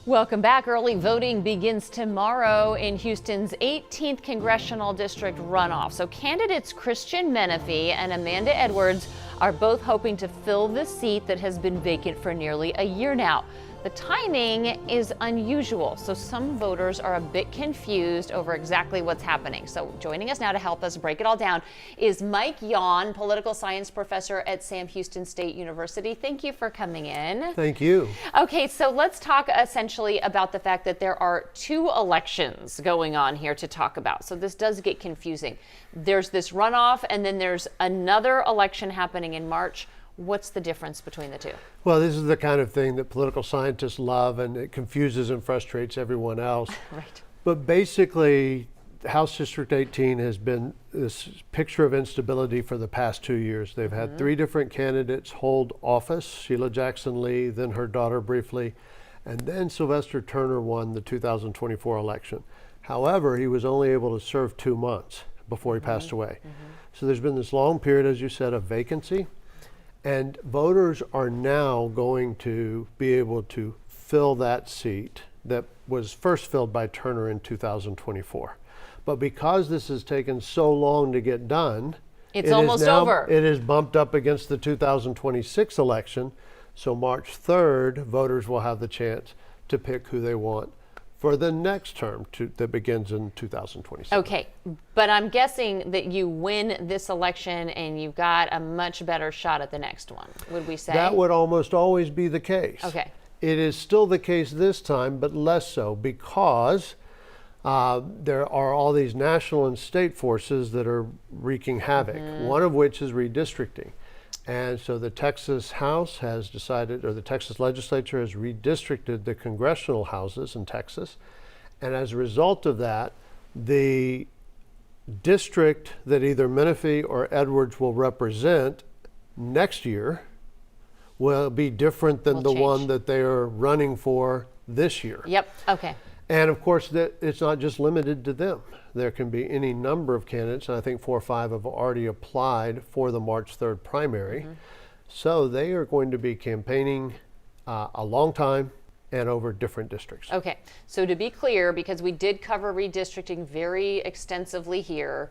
Welcome back. Early voting begins tomorrow in Houston's 18th Congressional District runoff. So candidates Christian Menefee and Amanda Edwards are both hoping to fill the seat that has been vacant for nearly a year now. The timing is unusual, so some voters are a bit confused over exactly what's happening. So joining us now to help us break it all down is Mike Yon, political science professor at Sam Houston State University. Thank you for coming in. Thank you. Okay, so let's talk essentially about the fact that there are two elections going on here to talk about. So this does get confusing. There's this runoff, and then there's another election happening in March. What's the difference between the two? Well, this is the kind of thing that political scientists love, and it confuses and frustrates everyone else. Right. But basically, House District 18 has been this picture of instability for the past 2 years. They've had three different candidates hold office, Sheila Jackson Lee, then her daughter briefly, and then Sylvester Turner won the 2024 election. However, he was only able to serve 2 months before he passed away. So there's been this long period, as you said, of vacancy. And voters are now going to be able to fill that seat that was first filled by Turner in 2024. But because this has taken so long to get done, It's almost over. It is bumped up against the 2026 election. So March 3rd, voters will have the chance to pick who they want for the next term that begins in 2026. Okay, but I'm guessing that you win this election and you've got a much better shot at the next one, would we say? That would almost always be the case. Okay. It is still the case this time, but less so because there are all these national and state forces that are wreaking havoc, one of which is redistricting. And so the Texas House has decided, or the Texas legislature has redistricted the congressional houses in Texas. And as a result of that, the district that either Menefee or Edwards will represent next year will be different than the one that they are running for this year. Yep, okay. And of course, it's not just limited to them. There can be any number of candidates, and I think 4 or 5 have already applied for the March 3rd primary. So they are going to be campaigning a long time and over different districts. Okay, so to be clear, because we did cover redistricting very extensively here,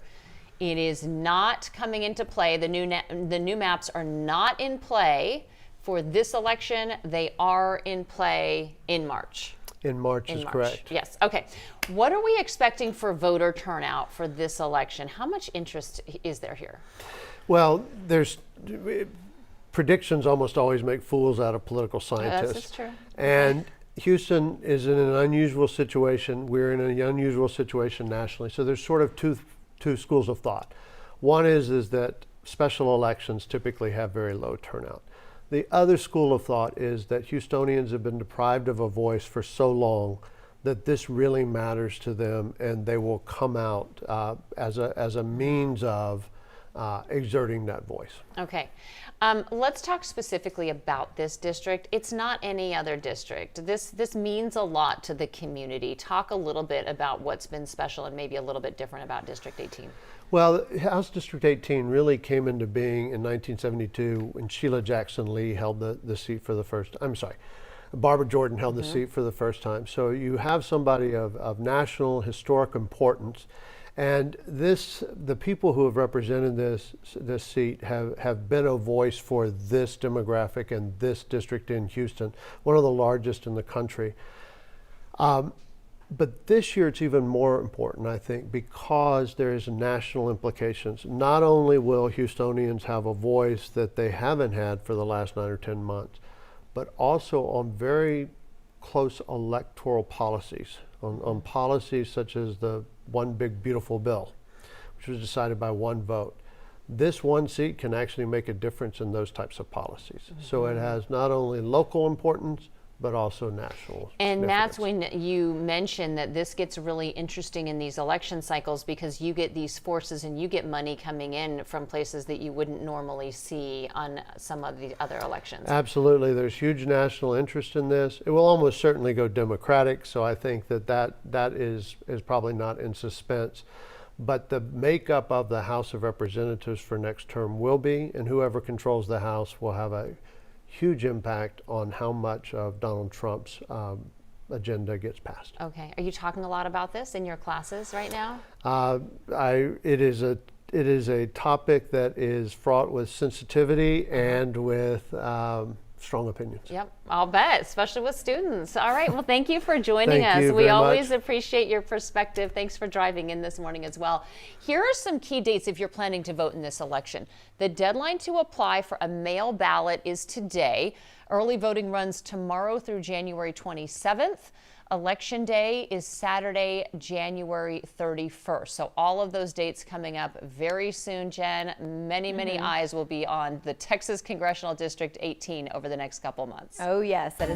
it is not coming into play. The new maps are not in play for this election. They are in play in March. In March is correct. Yes. Okay. What are we expecting for voter turnout for this election? How much interest is there here? Well, predictions almost always make fools out of political scientists. That's true. And Houston is in an unusual situation. We're in an unusual situation nationally. So there's sort of two schools of thought. One is that special elections typically have very low turnout. The other school of thought is that Houstonians have been deprived of a voice for so long that this really matters to them, and they will come out as a means of exerting that voice. Okay. Let's talk specifically about this district. It's not any other district. This means a lot to the community. Talk a little bit about what's been special and maybe a little bit different about District 18. Well, House District 18 really came into being in 1972 when Sheila Jackson Lee held the seat for the first time. I'm sorry, Barbara Jordan held the seat for the first time. So you have somebody of national historic importance. And the people who have represented this seat have been a voice for this demographic and this district in Houston, one of the largest in the country. But this year it's even more important, I think, because there is national implications. Not only will Houstonians have a voice that they haven't had for the last 9 or 10 months, but also on very close electoral policies, on policies such as the One Big Beautiful Bill, which was decided by one vote. This one seat can actually make a difference in those types of policies. So it has not only local importance, but also national. And that's when you mention that this gets really interesting in these election cycles, because you get these forces and you get money coming in from places that you wouldn't normally see on some of the other elections. Absolutely. There's huge national interest in this. It will almost certainly go Democratic, so I think that is probably not in suspense. But the makeup of the House of Representatives for next term will be, and whoever controls the House will have a huge impact on how much of Donald Trump's agenda gets passed. Okay. Are you talking a lot about this in your classes right now? It is a topic that is fraught with sensitivity and with strong opinions. Yep, I'll bet, especially with students. All right, well, thank you for joining Thank us. you We very always much. appreciate your perspective. Thanks for driving in this morning as well. Here are some key dates if you're planning to vote in this election. The deadline to apply for a mail ballot is today. Early voting runs tomorrow through January 27th. Election Day is Saturday, January 31st. So all of those dates coming up very soon, Jen. Many eyes will be on the Texas Congressional District 18 over the next couple months. Oh, yes, that is